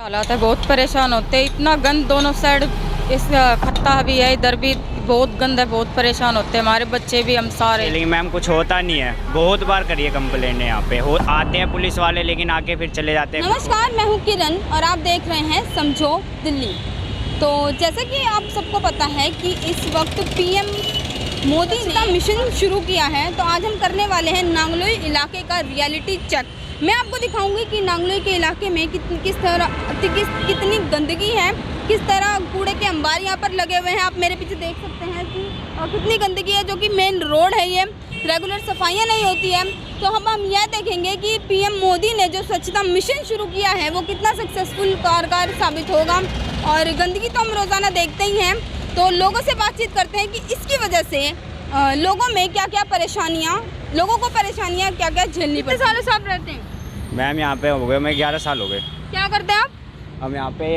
हालात है, बहुत परेशान होते हैं। इतना गंद दोनों साइड, इस खत्ता भी है, इधर भी बहुत गंद है, बहुत परेशान होते हैं हमारे बच्चे भी, हम सारे। लेकिन मैम कुछ होता नहीं है, बहुत बार करिए कंप्लेंट यहाँ पे आते हैं पुलिस वाले, लेकिन आके फिर चले जाते हैं। नमस्कार, मैं हूँ किरण और आप देख रहे हैं समझो दिल्ली। तो जैसा कि आप सबको पता है कि इस वक्त पीएम मोदी ने मिशन शुरू किया है, तो आज हम करने वाले हैं नांगलोई इलाके का रियलिटी चेक। मैं आपको दिखाऊंगी कि नांगलोई के इलाके में कितनी गंदगी है, किस तरह कूड़े के अंबार यहाँ पर लगे हुए हैं। आप मेरे पीछे देख सकते हैं कि कितनी गंदगी है, जो कि मेन रोड है, ये रेगुलर सफाइयाँ नहीं होती है। तो हम यह देखेंगे कि पीएम मोदी ने जो स्वच्छता मिशन शुरू किया है वो कितना सक्सेसफुल कारगर साबित होगा। और गंदगी तो हम रोज़ाना देखते ही हैं, तो लोगों से बातचीत करते हैं कि इसकी वजह से लोगों में क्या क्या परेशानियाँ, लोगों को परेशानियाँ क्या क्या झेलनी पड़ती है। कितने सालों से आप रहते हैं? मैम यहाँ पे हो गए, मैं 11 साल हो गए। क्या करते हैं आप? हम यहाँ पे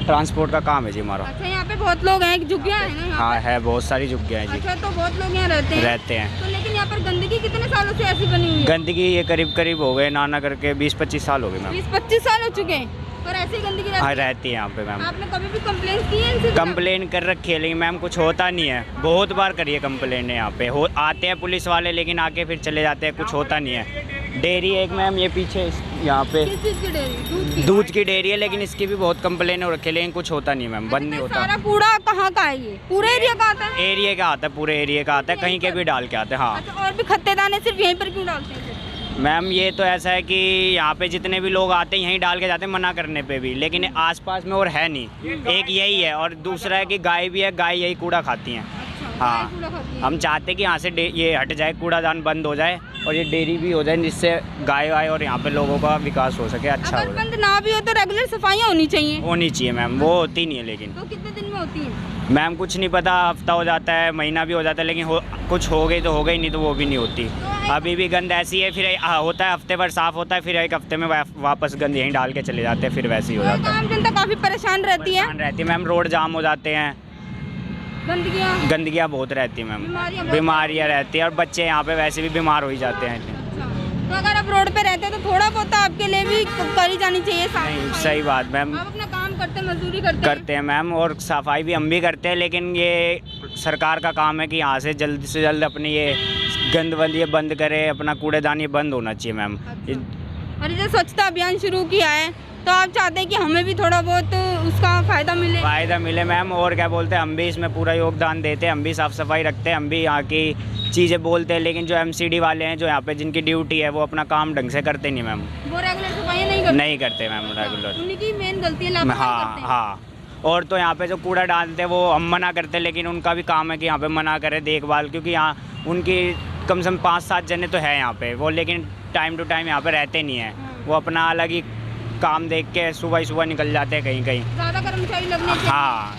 ट्रांसपोर्ट का काम है जी हमारा। अच्छा, यहाँ पे बहुत लोग हैं, झुग्गियाँ हैं ना? हाँ है, बहुत सारी झुग्गियाँ हैं जी। अच्छा, तो बहुत लोग यहाँ रहते हैं। तो लेकिन यहाँ पर गंदगी कितने सालों से ऐसी बनी हुई है? गंदगी ये करीब हो गए, नाना करके 20-25 साल हो गए मैम। 20-25 साल हो चुके हैं, पर ऐसी गंदगी हाँ रहती है यहाँ पे मैम। आपने कभी भी कंप्लेंट की है इनसे? कंप्लेन कर रखी है, लेकिन मैम कुछ होता नहीं है, बहुत बार करिए कंप्लेन यहाँ पे आते हैं पुलिस वाले, लेकिन आके फिर चले जाते हैं, कुछ होता नहीं है। डेयरी एक मैम ये पीछे यहाँ पे किस चीज़ की डेयरी? दूध की डेयरी है, लेकिन इसकी भी बहुत कंप्लेन हो रखी है, लेकिन कुछ होता नहीं मैम, बंद नहीं होता। सारा कूड़ा कहाँ का है ये? पूरे एरिया का आता है? एरिया का आता है, पूरे एरिया का आता है, कहीं के भी डाल के आते हैं। हाँ अच्छा, और भी खत्तेदाने सिर्फ यहीं पर क्यों डालते हैं? मैम ये तो ऐसा है कि यहाँ पे जितने भी लोग आते हैं यहीं डाल के जाते हैं, मना करने पे भी, लेकिन आसपास में और है नहीं। एक यही है, और दूसरा है कि गाय भी है, गाय यही कूड़ा खाती हैं। हाँ, हम चाहते हैं कि यहाँ से ये हट जाए, कूड़ादान बंद हो जाए और ये डेयरी भी हो जाए, जिससे गाय आए और यहाँ पे लोगों का विकास हो सके, अच्छा हो। बंद ना भी हो तो रेगुलर सफाइयाँ होनी चाहिए। होनी चाहिए मैम, वो होती नहीं है। लेकिन तो कितने दिन में होती है मैम? कुछ नहीं पता, हफ्ता हो जाता है, महीना भी हो जाता है, लेकिन कुछ हो गई तो हो गई, नहीं तो वो भी नहीं होती। अभी भी गंद ऐसी है, फिर होता है हफ्ते भर साफ होता है, फिर एक हफ्ते में वापस गंद यहीं डाल के चले जाते हैं, फिर वैसे ही हो जाता है। आम जनता काफी परेशान रहती है मैम, रोड जाम हो जाते हैं, गंदगियाँ बहुत रहती है मैम, बीमारियाँ रहती है, और बच्चे यहाँ पे वैसे भी बीमार हो ही जाते हैं। तो अगर आप रोड पे रहते हैं तो थोड़ा बहुत आपके लिए भी करी जानी चाहिए। नहीं, सही बात मैम, आप अपना काम करते हैं, मजदूरी करते हैं मैम, और सफाई भी हम भी करते हैं, लेकिन ये सरकार का काम है कि यहाँ से जल्द से जल्द अपनी ये गंद ये बंद करे, अपना कूड़ेदान ये बंद होना चाहिए मैम। और ये स्वच्छता अभियान शुरू किया है, तो आप चाहते हैं कि हमें भी थोड़ा बहुत उसका फ़ायदा मिले मैम, और क्या बोलते हैं, हम भी इसमें पूरा योगदान देते हैं, हम भी साफ़ सफाई रखते हैं, हम भी यहाँ की चीज़ें बोलते हैं, लेकिन जो एमसीडी वाले हैं, जो यहाँ पे जिनकी ड्यूटी है, वो अपना काम ढंग से करते नहीं मैम। वो रेगुलर सफाई नहीं करते मैम रेगुलर। उनकी मेन गलती है, हाँ। और तो यहाँ पे जो कूड़ा डालते हैं वो हम मना करते हैं, लेकिन उनका भी काम है कि यहाँ पे मना करें, देखभाल, क्योंकि यहाँ उनकी कम से कम 5-7 जने तो है यहाँ पे, वो लेकिन टाइम टू टाइम यहाँ पे रहते नहीं हैं। वो अपना अलग ही काम देख के सुबह निकल जाते हैं कहीं ज़्यादा कर्मचारी लगने चाहिए। हाँ,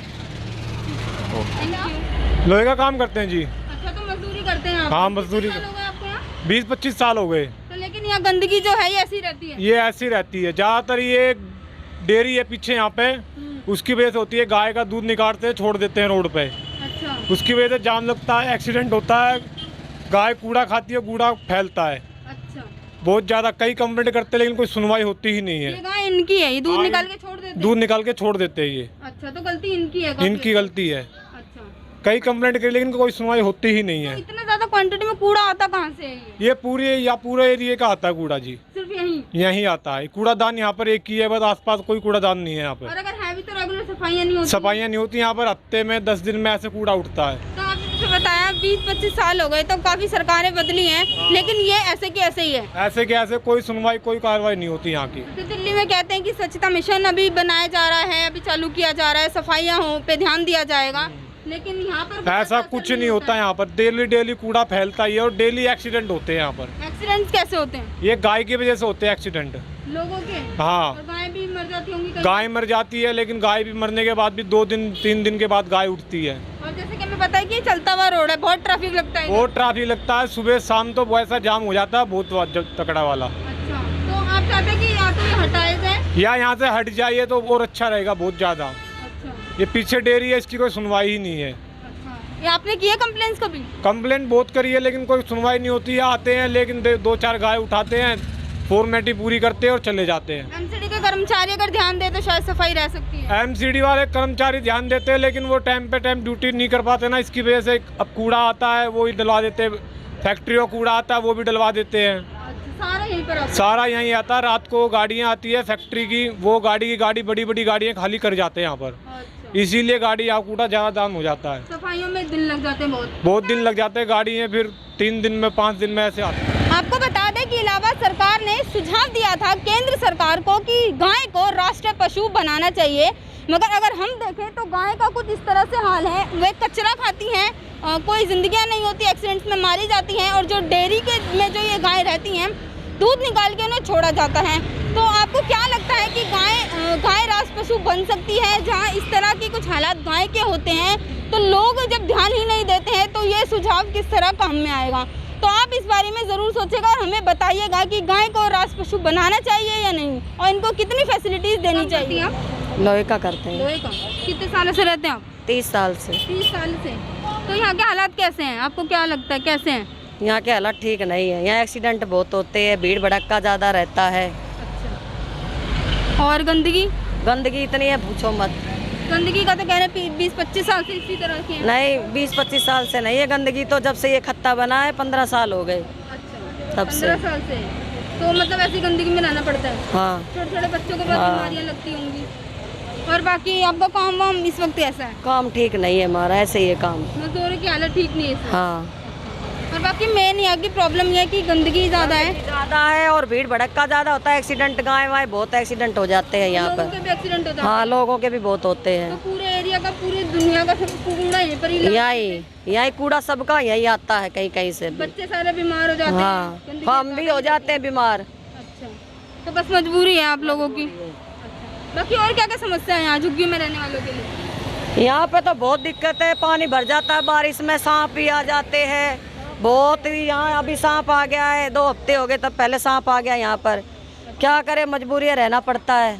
लोहे का काम करते हैं जी। अच्छा, तो मजदूरी करते हैं आप? हाँ, मजदूरी। 20-25 साल हो गए। तो लेकिन यहाँ गंदगी जो है ये ऐसी रहती है? ये ऐसी रहती है ज़्यादातर। ये डेयरी है पीछे यहाँ पे, उसकी वजह से होती है, गाय का दूध निकालते हैं, छोड़ देते हैं रोड पे। अच्छा। उसकी वजह से जाम लगता है, एक्सीडेंट होता है, गाय कूड़ा खाती है, कूड़ा फैलता है। अच्छा। बहुत ज़्यादा, कई कंप्लेंट करते हैं, लेकिन कोई सुनवाई होती ही नहीं है। ये गाय इनकी है, ये दूध निकाल के छोड़ देते हैं? दूध निकाल के छोड़ देते हैं ये। अच्छा, तो गलती इनकी है? इनकी गलती है। अच्छा। कई कंप्लेंट करी, लेकिन कोई सुनवाई होती ही नहीं है। तो इतना ज़्यादा क्वांटिटी में कूड़ा आता कहाँ से है ये पूरे एरिया का आता है कूड़ा जी। सिर्फ यहीं आता है कूड़ादान, यहाँ पर एक ही है बस, आसपास कोई कूड़ादान नहीं है यहाँ पर। और अगर है भी तो रेगुलर सफाइयाँ नहीं होती? यहाँ पर हफ्ते में 10 दिन में ऐसे कूड़ा उठता है। तो आपने जैसे बताया 20-25 साल हो गए, तो काफी सरकारें बदली हैं, लेकिन ये ऐसे के ऐसे ही है? ऐसे के ऐसे, कोई सुनवाई, कोई कार्रवाई नहीं होती यहाँ की। तो दिल्ली में कहते हैं कि स्वच्छता मिशन अभी बनाया जा रहा है, अभी चालू किया जा रहा है, सफाइयाँ हो पे ध्यान दिया जाएगा, लेकिन यहाँ पर ऐसा कुछ नहीं होता। यहाँ पर डेली कूड़ा फैलता ही है, और डेली एक्सीडेंट होते हैं यहाँ पर। एक्सीडेंट्स कैसे होते हैं? ये गाय की वजह से होते हैं एक्सीडेंट, लोगों के? हाँ। और गाय भी मर जाती होंगी? गाय मर जाती है, लेकिन गाय भी मरने के बाद भी 2-3 दिन के बाद गाय उठती है। और जैसे कि हमें पता है कि चलता हुआ रोड है, बहुत ट्रैफिक लगता है? बहुत ट्रैफिक लगता है, सुबह शाम तो वैसा जाम हो जाता है, बहुत तकड़ा वाला। अच्छा, तो आप चाहते हैं कि या तो ये हटाया जाए या यहाँ से हट जाइए तो और अच्छा रहेगा, बहुत ज़्यादा। अच्छा। ये पीछे डेयरी है, इसकी कोई सुनवाई ही नहीं है। ये आपने किया कंप्लेंट्स कभी? कंप्लेंट बहुत करी है, लेकिन कोई सुनवाई नहीं होती है। आते हैं, लेकिन 2-4 गाय उठाते हैं, फॉर्मेलिटी पूरी करते हैं और चले जाते हैं। एमसीडी के कर्मचारी अगर ध्यान दे तो शायद सफाई रह सकती है। एमसीडी वाले कर्मचारी ध्यान देते हैं, लेकिन वो टाइम पे टाइम ड्यूटी नहीं कर पाते ना, इसकी वजह से अब कूड़ा आता है वो ही डलवा देते हैं, फैक्ट्री का कूड़ा आता है वो भी डलवा देते हैं। सारा यहीं पर आता है? सारा यहीं आता है। रात को गाड़ियाँ आती है फैक्ट्री की, वो गाड़ी बड़ी बड़ी गाड़ियाँ खाली कर जाते हैं यहाँ पर, इसीलिए गाड़ी यहाँ कूड़ा ज़्यादा दाम हो जाता है। सफाइयों में दिन लग जाते हैं, बहुत दिन लग जाते हैं। गाड़ियाँ फिर 3 दिन में 5 दिन में ऐसे आती है। आपको बता दें कि इलाहाबाद सरकार ने सुझाव दिया था केंद्र सरकार को कि गाय को राष्ट्रीय पशु बनाना चाहिए, मगर अगर हम देखें तो गाय का कुछ इस तरह से हाल है, वे कचरा खाती हैं, कोई जिंदगियां नहीं होती, एक्सीडेंट्स में मारी जाती हैं, और जो डेयरी के में जो ये गाय रहती हैं दूध निकाल के उन्हें छोड़ा जाता है। तो आपको क्या लगता है कि गाय राष्ट्रीय पशु बन सकती है? जहाँ इस तरह की कुछ हालात गाय के होते हैं तो लोग जब ध्यान ही नहीं देते हैं तो ये सुझाव किस तरह काम में आएगा? तो आप इस बारे में ज़रूर सोचेगा और हमें बताइएगा कि गाय को राष्ट्रीय पशु बनाना चाहिए या नहीं, और इनको कितनी फैसिलिटीज़ देनी चाहिए। आप लोहे का करते हैं। लोहे का कितने सालों से रहते हैं आप? 30 साल से। 30 साल से। तो यहाँ के हालात कैसे हैं, आपको क्या लगता है कैसे हैं? यहाँ के हालात ठीक नहीं है, यहाँ एक्सीडेंट बहुत होते हैं, भीड़ भड़क्का ज़्यादा रहता है। अच्छा। और गंदगी इतनी है पूछो मत। गंदगी का तो कह रहे 20-25 साल से इसी तरह की है। नहीं 20-25 साल से नहीं है गंदगी, तो जब से ये खत्ता बना है 15 साल हो गए। अच्छा, तब से 15 साल से। तो मतलब ऐसी गंदगी में रहना पड़ता है। हाँ। छोटे छोटे बच्चों को बहुत बीमारियाँ लगती होंगी। और बाकी आपका काम वाम इस वक्त ऐसा है? काम ठीक नहीं है हमारा, ऐसे ही है काम। मजदूरों की हालत ठीक नहीं है। हाँ। और बाकी मेन यहाँ की प्रॉब्लम ये है कि गंदगी ज़्यादा है और भीड़ भड़क्का ज़्यादा होता है, एक्सीडेंट गाय वाय बहुत एक्सीडेंट हो जाते हैं यहाँ पर। लोगों के भी एक्सीडेंट होता है। हाँ लोगों के भी बहुत होते हैं। तो पूरे एरिया का, पूरी दुनिया का सब कूड़ा यहीं पर ही यही कूड़ा सबका यही आता है, कहीं कहीं से। बच्चे सारे बीमार हो जाते हैं। हाँ हम भी हो जाते हैं बीमार। अच्छा, तो बस मजबूरी है आप लोगों की। बाकी और क्या क्या समस्या है यहाँ झुग्गी में रहने वालों के लिए? यहाँ पे तो बहुत दिक्कत है, पानी भर जाता है बारिश में, सांप भी आ जाते हैं बहुत ही। यहाँ अभी सांप आ गया है, 2 हफ्ते हो गए तब पहले सांप आ गया यहाँ पर। क्या करे, मजबूरी है, रहना पड़ता है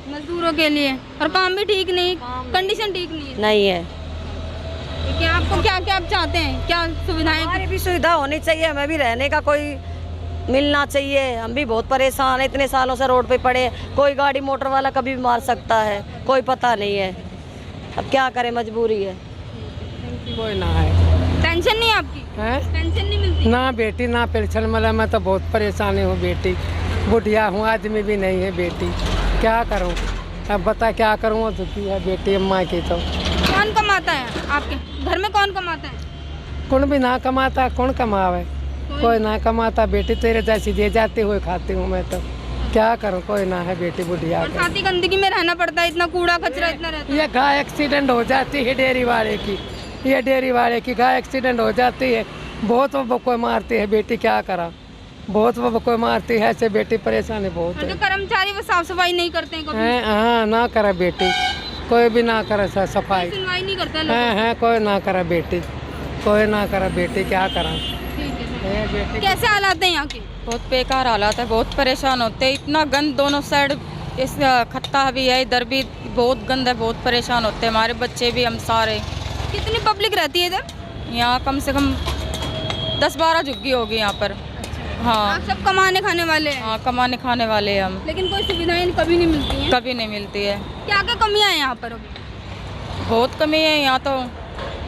मजदूरों के लिए। और काम भी ठीक नहीं, कंडीशन ठीक नहीं है। क्या आपको क्या आप चाहते हैं, क्या सुविधाएं? हमारी भी सुविधा होनी चाहिए, हमें भी रहने का कोई मिलना चाहिए। हम भी बहुत परेशान है, इतने सालों से रोड पे पड़े, कोई गाड़ी मोटर वाला कभी भी मार सकता है, कोई पता नहीं है। अब क्या करें, मजबूरी है। कोई ना है। पेंशन नहीं आपकी? पेंशन नहीं मिलती? ना बेटी ना पेंशन मिला, मैं तो बहुत परेशानी हूँ बेटी, बुढ़िया हूँ, आदमी भी नहीं है बेटी, क्या करूँ अब बता क्या करूँ, दुखी है बेटी अम्मा की। तो कौन कमाता है आपके घर में, कौन कमाता है? कौन भी ना कमाता, कौन कमावे, कोई ना कमाता बेटी, तेरे जैसी दे जाते हुए खाती हूँ मैं, तो क्या करूँ, कोई ना है बेटी बुढ़िया। और साथ ही गंदगी में रहना पड़ता है, इतना कूड़ा कचरा इतना रहता है। ये गाय एक्सीडेंट हो जाती है डेयरी वाले की, ये डेयरी वाले की गाय एक्सीडेंट हो जाती है, बहुत वो कोई मारती है बेटी, क्या करा, बहुत वो कोई मारती है, ऐसे बेटी परेशानी बहुत है। जो कर्मचारी वो साफ सफाई नहीं करते हैं कभी? हाँ ना करे बेटी, कोई भी ना करे सफाई, सुनवाई नहीं करता है कोई ना करे बेटी, कोई ना करे बेटी, क्या करा। बेटी कैसे हालात हैं यहाँ के? बहुत बेकार हालात है, बहुत परेशान होते हैं, इतना गंद दोनों साइड, इस खत्ता भी है, इधर भी बहुत गंद है, बहुत परेशान होते हैं हमारे बच्चे भी, हम सारे। कितनी पब्लिक रहती है इधर? यहाँ कम से कम 10-12 झुग्गी होगी यहाँ पर। हाँ आप सब कमाने खाने वाले हैं? हाँ कमाने खाने वाले हैं हम। लेकिन कोई सुविधाएं कभी नहीं मिलती हैं? कभी नहीं मिलती है। क्या क्या कमियां हैं यहाँ पर अभी? बहुत कमी है यहाँ तो,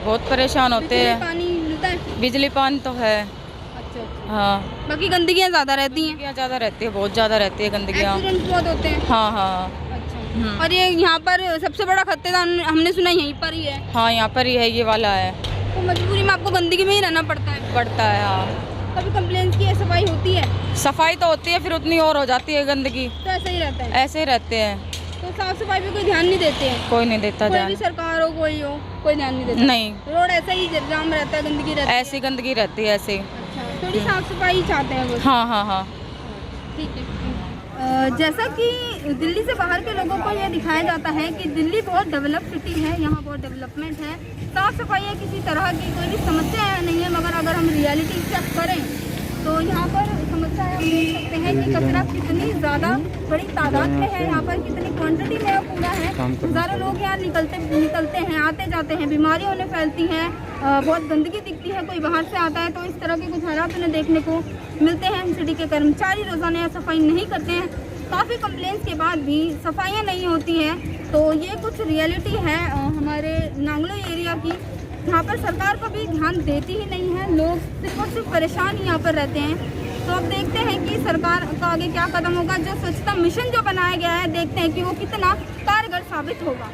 बहुत परेशान होते हैं। पानी मिलता है? बिजली पानी तो है। अच्छा। हाँ बाकी गंदगियाँ ज़्यादा रहती हैं? ज़्यादा रहती है, बहुत ज़्यादा रहती है गंदगियाँ। एक्सीडेंट बहुत होते हैं? हाँ हाँ। अच्छा। और ये यहाँ पर सबसे बड़ा खत्तेदार हमने सुना यहीं पर ही है? हाँ यहाँ पर ही है, ये वाला है। तो मजबूरी में आपको गंदगी में ही रहना पड़ता है? हाँ। कभी कंप्लेन की है, सफाई होती है? सफाई तो होती है, फिर उतनी और हो जाती है गंदगी। तो ऐसा ही रहता है? ऐसे ही रहते हैं। तो साफ सफाई पे कोई ध्यान नहीं देते हैं? कोई नहीं देता कोई ध्यान। भी सरकार हो, कोई हो, कोई ध्यान नहीं देता? नहीं, रोड ऐसा ही जाम रहता है, गंदगी रहती है? ऐसी गंदगी रहती है ऐसे। अच्छा, थोड़ी साफ सफाई चाहते हैं वो? हाँ हाँ हाँ। ठीक है। जैसा कि दिल्ली से बाहर के लोगों को यह दिखाया जाता है कि दिल्ली बहुत डेवलप सिटी है, यहाँ बहुत डेवलपमेंट है, साफ सफाई है, किसी तरह की कोई भी समस्या नहीं है। मगर अगर हम रियलिटी चेक करें तो यहाँ पर समस्या हम देख सकते हैं कि कचरा कितनी ज़्यादा बड़ी तादाद में है, यहाँ पर कितनी क्वांटिटी में कूड़ा है। हज़ारों लोग यहाँ निकलते हैं, आते जाते हैं, बीमारियाँ उन्हें फैलती हैं, बहुत गंदगी दिखती है, कोई बाहर से आता है तो इस तरह के कुछ हालात उन्हें देखने को मिलते हैं। सिटी के कर्मचारी रोज़ाना यहाँ सफाई नहीं करते हैं, काफ़ी कंप्लेंट्स के बाद भी सफाइयाँ नहीं होती हैं। तो ये कुछ रियलिटी है हमारे नांगलो एरिया की, यहाँ पर सरकार कभी ध्यान देती ही नहीं है। लोग सिर्फ और सिर्फ परेशान ही यहाँ पर रहते हैं। तो अब देखते हैं कि सरकार का आगे क्या कदम होगा। जो स्वच्छता मिशन जो बनाया गया है, देखते हैं कि वो कितना कारगर साबित होगा।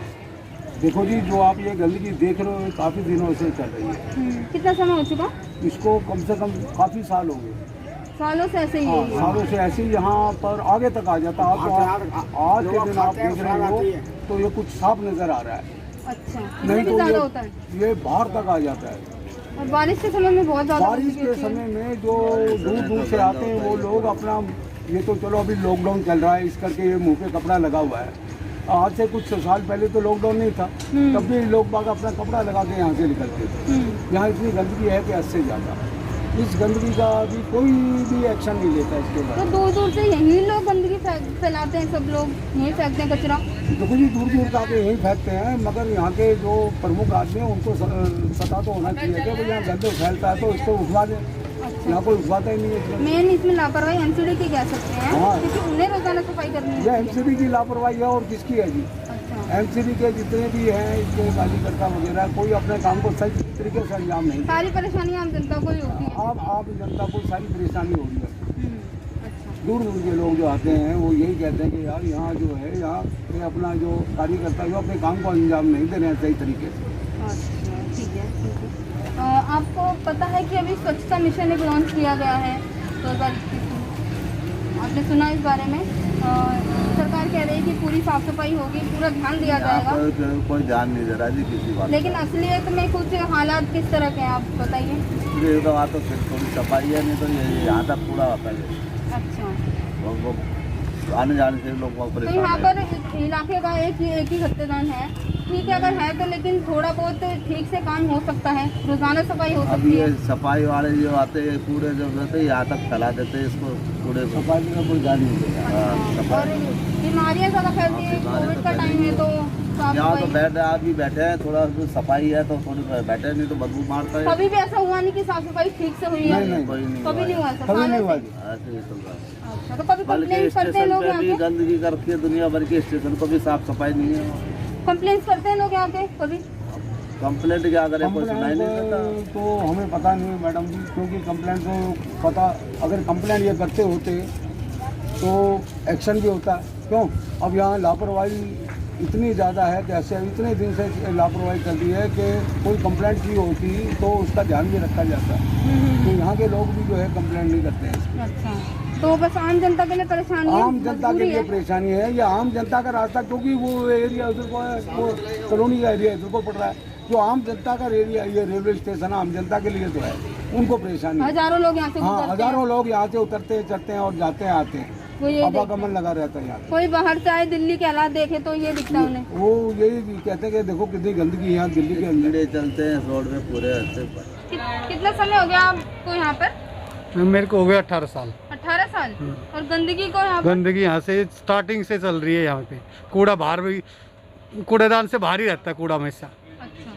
देखो जी, जो आप ये गंदगी देख रहे हो काफ़ी दिनों से चल रही है। कितना समय हो चुका? इसको कम से कम काफ़ी साल हो गए। सालों से ऐसे ही हाँ, है। सालों से ऐसे ही यहाँ पर आगे तक आ जाता। आप आज के दिन आप देख रहे हो तो ये कुछ साफ नज़र आ रहा है। अच्छा, इससे नहीं भी तो ज़्यादा होता है। ये बाहर तक आ जाता है। और बारिश के समय में बहुत ज़्यादा बारिश के समय में जो दूर दूर से आते हैं वो लोग अपना, ये तो चलो अभी लॉकडाउन चल रहा है इस करके ये मुंह पे कपड़ा लगा हुआ है। आज से कुछ साल पहले तो लॉकडाउन नहीं था, तब भी लोग बाग अपना कपड़ा लगा के यहाँ से निकलते थे। यहाँ इतनी गंदगी है कि हद से ज़्यादा। इस गंदगी का अभी कोई भी एक्शन नहीं लेता इसके तो बाद। दूर दूर से यही लोग गंदगी फैलाते हैं, सब लोग यहीं फेंकते हैं कचरा। देखो जी, दूर दूर का यहीं फेंकते हैं, मगर यहाँ के जो प्रमुख आदमी हैं उनको पता तो होना चाहिए कि भाई यहाँ गंदे फैलता है तो इसको उठवा दें। यहाँ कोई उठवाता ही नहीं है। मेन इसमें लापरवाही एमसीडी की कह सकते हैं, हाँ। क्योंकि उन्हें रोजाना सफाई करनी ये है। एमसीडी की लापरवाही है और किसकी है जी? अच्छा, एमसीडी के जितने भी हैं इसके कार्यकर्ता वगैरह, कोई अपने काम को सही तरीके से अंजाम नहीं देता। सारी परेशानी आम जनता को ही होती है। आप जनता को सारी परेशानी हो रही है। अच्छा, दूर दूर के लोग जो आते हैं वो यही कहते हैं कि यार यहाँ जो है, यहाँ पे अपना जो कार्यकर्ता जो अपने काम को अंजाम नहीं दे रहे हैं सही तरीके से। अच्छा, ठीक है, ठीक है। आपको पता है कि अभी स्वच्छता मिशन एक लॉन्च किया गया है 2021 में, आपने सुना इस बारे में? सरकार कह रही है कि पूरी साफ सफाई होगी, पूरा ध्यान दिया जाएगा, कोई ध्यान नहीं दे रहा जी किसी बात। लेकिन असलियत में कुछ हालात किस तरह के हैं आप बताइए। ये तो बात तो फिर थोड़ी सफाई है, नहीं तो ये यहाँ तक पूरा होता है। अच्छा, वो आने जाने से लोग बहुत तो यहाँ परेशान पर इलाके का एक ही खत्तेदान है, ठीक है अगर है तो, लेकिन थोड़ा बहुत ठीक से काम हो सकता है, रोजाना सफाई हो अब सकती ये है। सफाई वाले जो आते हैं कूड़े जो रहते हैं यहाँ तक फैला देते हैं इसको, कूड़े सफाई का कोई ध्यान नहीं देता। और बीमारियाँ ज़्यादा फैलती है, कोविड का टाइम है तो साफ यहाँ तो सफाई। आप भी बैठे हैं, थोड़ा सफाई है तो थोड़ी बैठे, नहीं तो बदबू मारता है। कभी भी ऐसा हुआ नहीं कि साफ सफाई ठीक से हुई है? नहीं, कोई नहीं कभी नहीं हुआ ऐसा? कभी नहीं हुआ सालों जी। ऐसे ही चल रहा है। से? अच्छा, तो कभी बल्कि कंप्लेंट करते हैं स्टेशन लोग पे यहाँ भी के? गंदगी कर रखी है, दुनिया भर के स्टेशन को भी साफ सफाई नहीं है। कंप्लेंट करते हैं लोग यहाँ के कभी? कंप्लेंट क्या करें, कोई सुनाई नहीं देता। तो हमें पता नहीं है मैडम जी, क्योंकि कंप्लेंट तो पता, अगर कंप्लेंट ये करते होते तो एक्शन भी होता। क्यों? अब यहाँ लापरवाही इतनी ज़्यादा है कि ऐसे इतने दिन से लापरवाही कर दी है कि कोई कंप्लेंट की होती तो उसका ध्यान भी रखा जाता। तो यहाँ के लोग भी जो है कंप्लेंट नहीं करते हैं। अच्छा, तो बस आम जनता के लिए परेशानी है, आम जनता के मजबूरी लिए है। परेशानी है, ये आम जनता का रास्ता, क्योंकि वो एरिया उधर को है, वो कॉलोनी का एरिया इधर को पड़ रहा है। जो आम जनता का एरिया, ये रेलवे स्टेशन आम जनता के लिए तो है, उनको परेशानी है। हजारों लोग यहाँ से हाँ, गुजरते हैं। हजारों लोग यहाँ से उतरते हैं, चढ़ते हैं और जाते हैं, आते हैं। वो ये आवागमन लगा रहता है यहाँ। कोई बाहर से आए, दिल्ली के हालात देखे तो ये दिखता है उन्हें। वो यही कहते हैं कि देखो कितनी गंदगी यहाँ दिल्ली के अंदर चलते हैं रोड में पूरे। कितना समय हो गया आपको यहाँ पर? मेरे को हो गया 18 साल। 18 साल। और गंदगी को यहाँ पर? गंदगी यहाँ से स्टार्टिंग से चल रही है। यहाँ पे कूड़ा बाहर भी, कूड़ेदान से बाहर ही रहता है कूड़ा हमेशा। अच्छा,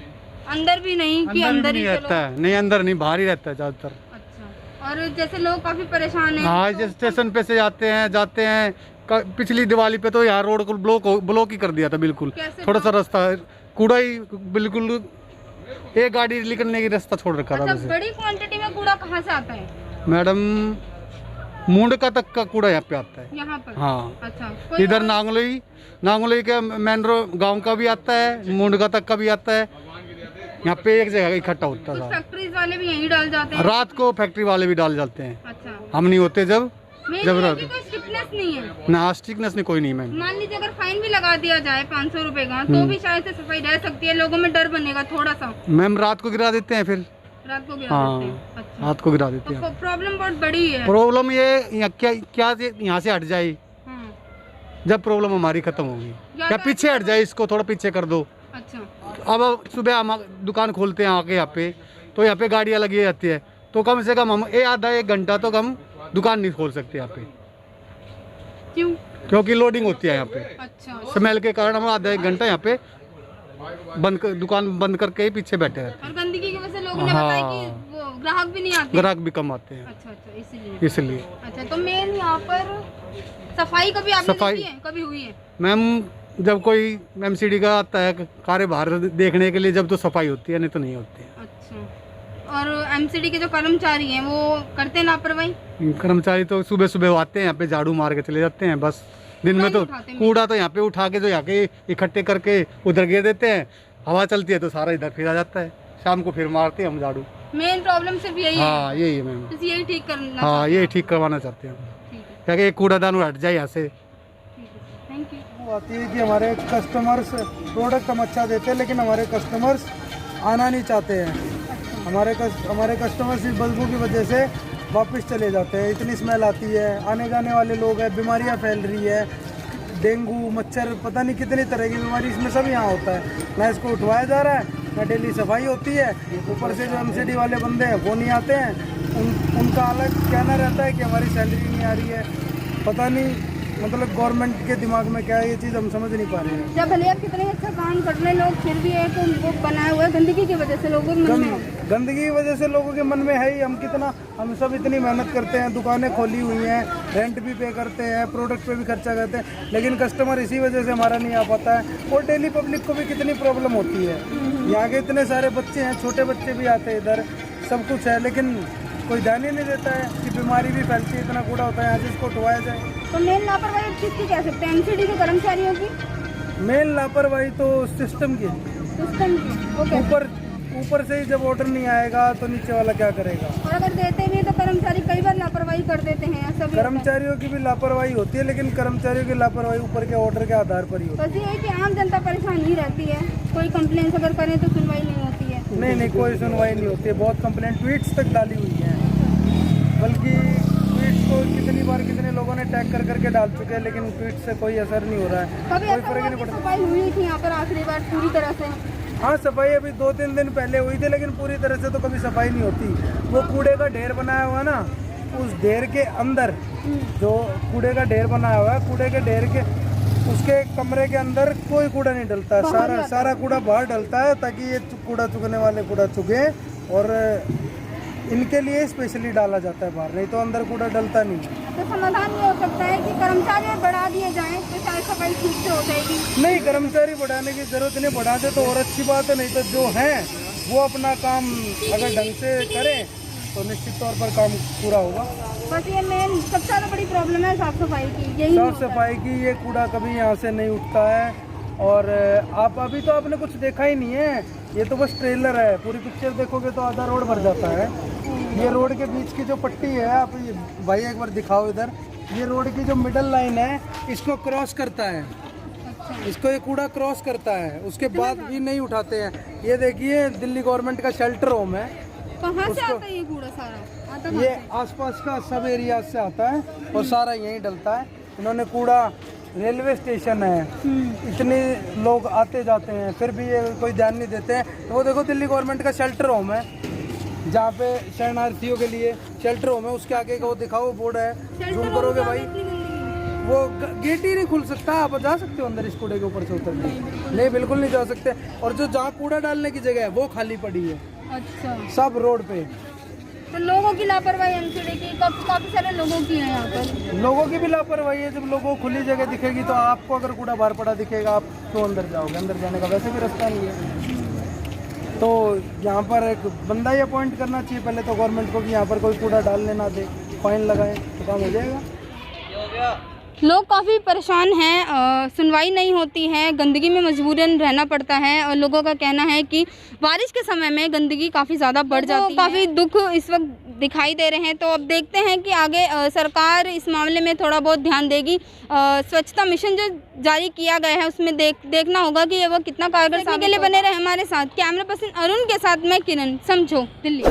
अंदर भी नहीं कि अंदर नहीं ही रहता है, नहीं अंदर नहीं, बाहर ही रहता है ज़्यादातर। अच्छा, और जैसे लोग काफी परेशान हैं हाँ, तो जैसे स्टेशन पे से जाते हैं पिछली दिवाली पे तो यहाँ रोड को ब्लॉक ही कर दिया था बिल्कुल। कैसे थोड़ा सा रास्ता कूड़ा ही बिल्कुल, एक गाड़ी निकलने की रास्ता छोड़ रखा था अच्छा, वैसे। बड़ी क्वांटिटी में कूड़ा कहाँ से आता है मैडम, मुंडका तक का कूड़ा यहाँ पे आता है। यहाँ पर? हाँ, अच्छा, इधर नांगलोई के मेन रोड गाँव का भी आता है, मुंडका तक का भी आता है। यहाँ पे एक जगह इकट्ठा होता था। फैक्ट्रीज वाले भी यहीं डाल जाते हैं? रात को फैक्ट्री वाले भी डाल जाते हैं। अच्छा, हम नहीं होते जब रात कोई स्ट्रिक्टनेस नहीं है ना, स्ट्रिक्टनेस नहीं, कोई नहीं मैम। मान लीजिए अगर फाइन भी लगा दिया जाए 500 रुपए का, तो भी शायद से सफाई रह सकती है, लोगों में डर बनेगा थोड़ा सा। मैम रात को गिरा देते हैं, फिर रात को गिरा हाँ, देते हैं। अच्छा, रात को गिरा देते तो हैं। प्रॉब्लम बहुत बड़ी है। प्रॉब्लम ये क्या यहाँ से हट जाए, हाँ, जब प्रॉब्लम हमारी खत्म होगी। या पीछे हट जाए, इसको थोड़ा पीछे कर दो। अच्छा, अब सुबह हम दुकान खोलते हैं आके यहाँ पे, तो यहाँ पे गाड़ियाँ लगी रहती है, तो कम से कम हम आधा एक घंटा तो हम दुकान नहीं खोल सकते यहाँ पे। क्यों? क्योंकि लोडिंग होती है यहाँ पे, अच्छा, स्मेल के कारण हम आधा एक घंटा यहाँ पे दुकान बंद करके ही पीछे बैठे रहते और गंदगी की वजह से लोगों ने बताया कि वो ग्राहक भी नहीं आते? ग्राहक भी कम आते हैं, अच्छा अच्छा, इसलिए। अच्छा, तो मेन यहाँ पर सफाई कभी आपने सफाई- देखी है? कभी हुई है? मैम जब कोई एमसीडी का आता है कार्य बाहर देखने के लिए, जब तो सफाई होती है, नहीं तो नहीं होती है। अच्छा, और एमसीडी के जो कर्मचारी हैं वो करते हैं लापरवाही? कर्मचारी तो सुबह सुबह आते हैं यहाँ पे, झाड़ू मार के चले जाते हैं बस। दिन में तो कूड़ा तो यहाँ पे उठा के जो यहाँ के इकट्ठे करके उधर गिर देते हैं, हवा चलती है तो सारा इधर फिर आ जाता है, शाम को फिर मारते हैं हम झाड़ू। मेन प्रॉब्लम सिर्फ यही है? हाँ यही है मैम, बस यही ठीक करना? हाँ यही ठीक करवाना चाहते हैं हम, क्या कि कूड़ादान हट जाए यहाँ से। Thank you. वो आती है कि हमारे कस्टमर्स प्रोडक्ट हम अच्छा देते हैं, लेकिन हमारे कस्टमर्स आना नहीं चाहते हैं। हमारे कस्टमर्स इस बदबू की वजह से वापस चले जाते हैं। इतनी स्मेल आती है, आने जाने वाले लोग हैं, बीमारियां फैल रही है, डेंगू, मच्छर, पता नहीं कितनी तरह की बीमारी इसमें सब यहाँ होता है। ना इसको उठवाया जा रहा है, ना डेली सफाई होती है। ऊपर से जो एमसीडी वाले बंदे हैं वो नहीं आते हैं, उनका अलग कहना रहता है कि हमारी सैलरी नहीं आ रही है। पता नहीं मतलब गवर्नमेंट के दिमाग में क्या है, ये चीज़ हम समझ नहीं पा रहे हैं। जब भले आप कितने अच्छा काम कर रहे लोग, फिर भी एक वो बनाया हुआ है गंदगी की वजह से लोगों के मन में। गंदगी की वजह से लोगों के मन में है ही। हम सब इतनी मेहनत करते हैं, दुकानें खोली हुई हैं, रेंट भी पे करते हैं, प्रोडक्ट पे भी खर्चा करते हैं, लेकिन कस्टमर इसी वजह से हमारा नहीं आ पाता है। और डेली पब्लिक को भी कितनी प्रॉब्लम होती है। यहाँ के इतने सारे बच्चे हैं, छोटे बच्चे भी आते हैं इधर, सब कुछ है, लेकिन कोई ध्यान ही नहीं देता है कि बीमारी भी फैलती है, इतना कूड़ा होता है यहाँ से, इसको उठवाया जाए। तो मेन लापरवाही किसकी कह सकते हैं? एमसीडी के कर्मचारियों की? मेन लापरवाही तो सिस्टम की, सिस्टम की। ऊपर से ही जब ऑर्डर नहीं आएगा तो नीचे वाला क्या करेगा? और अगर देते भी तो कर्मचारी कई बार लापरवाही कर देते हैं, ऐसा भी कर्मचारियों की भी लापरवाही होती है, लेकिन कर्मचारियों की लापरवाही ऊपर के ऑर्डर के आधार पर ही होती है। बस ये है कि आम जनता परेशान ही रहती है, कोई कंप्लेन अगर करें तो सुनवाई नहीं होती है। नहीं, कोई सुनवाई नहीं होती है। बहुत कंप्लेंट ट्वीट्स तक डाली हुई है, बल्कि ट्वीट्स को कितने लोगों ने टैग कर करके डाल चुके हैं, लेकिन ट्वीट से कोई असर नहीं हो रहा है, कोई फर्क नहीं पड़ता। सफाई हुई थी यहाँ पर आखिरी बार पूरी तरह से? हाँ, सफाई अभी 2-3 दिन पहले हुई थी, लेकिन पूरी तरह से तो कभी सफाई नहीं होती। वो कूड़े का ढेर बनाया हुआ ना, उस ढेर के अंदर जो कूड़े का ढेर बनाया हुआ है, कूड़े के ढेर के उसके कमरे के अंदर कोई कूड़ा नहीं डलता है, सारा कूड़ा बाहर डलता है, ताकि ये कूड़ा चुगने वाले कूड़ा चुगे, और इनके लिए स्पेशली डाला जाता है बाहर, नहीं तो अंदर कूड़ा डलता नहीं है। तो समाधान ये हो सकता है कि कर्मचारी बढ़ा दिए जाएं तो शायद सफाई ठीक से हो जाएगी? नहीं, कर्मचारी बढ़ाने की जरूरत नहीं, बढ़ाते तो और अच्छी बात है, नहीं तो जो हैं वो अपना काम अगर ढंग से करें तो निश्चित तौर पर काम पूरा होगा। बस ये मेन सबसे ज़्यादा बड़ी प्रॉब्लम है साफ सफाई की, यही साफ सफाई की। ये कूड़ा कभी यहाँ से नहीं उठता है, और आप अभी तो आपने कुछ देखा ही नहीं है, ये तो बस ट्रेलर है। पूरी पिक्चर देखोगे तो आधा रोड भर जाता है। ये रोड के बीच की जो पट्टी है, आप भाई एक बार दिखाओ इधर, ये रोड की जो मिडल लाइन है, इसको क्रॉस करता है, इसको ये कूड़ा क्रॉस करता है, उसके बाद भी नहीं उठाते हैं। ये देखिए दिल्ली गवर्नमेंट का शेल्टर होम है, कहाँ से आता है ये कूड़ा सारा? आता ये आसपास का सब एरिया से आता है और सारा यहीं डलता है। इन्होंने कूड़ा, रेलवे स्टेशन है, इतने लोग आते जाते हैं, फिर भी ये कोई ध्यान नहीं देते हैं। तो वो देखो दिल्ली गवर्नमेंट का शेल्टर होम है, जहाँ पे शरणार्थियों के लिए शेल्टर होम है, उसके आगे का वो दिखाओ बोर्ड है, जूम करोगे भाई, वो गेट ही नहीं खुल सकता। आप जा सकते हो अंदर इस कूड़े के ऊपर से उतर के? नहीं, बिल्कुल नहीं जा सकते। और जो जहाँ कूड़ा डालने की जगह है वो खाली पड़ी है, अच्छा, सब रोड पे। तो लोगों की लापरवाही एमसीडी की काफी सारे लोगों की है यहाँ पर। लोगों की भी लापरवाही है। जब लोगों को खुली जगह दिखेगी तो आपको अगर कूड़ा बाहर पड़ा दिखेगा, आप क्यों अंदर जाओगे? अंदर जाने का वैसे भी रास्ता नहीं है। तो यहाँ पर एक बंदा ही अपॉइंट करना चाहिए पहले तो गवर्नमेंट को, कि यहाँ पर कोई कूड़ा डालने ना दे, फाइन लगाए तो काम हो जाएगा। लोग काफ़ी परेशान हैं, सुनवाई नहीं होती है, गंदगी में मजबूरन रहना पड़ता है, और लोगों का कहना है कि बारिश के समय में गंदगी काफ़ी ज़्यादा बढ़ जाती है। काफ़ी दुख इस वक्त दिखाई दे रहे हैं। तो अब देखते हैं कि आगे सरकार इस मामले में थोड़ा बहुत ध्यान देगी। स्वच्छता मिशन जो जारी किया गया है उसमें देखना होगा कि ये वो कितना कारगर। के लिए बने रहे हमारे साथ। कैमरा पर्सन अरुण के साथ मैं किरण, समझो दिल्ली।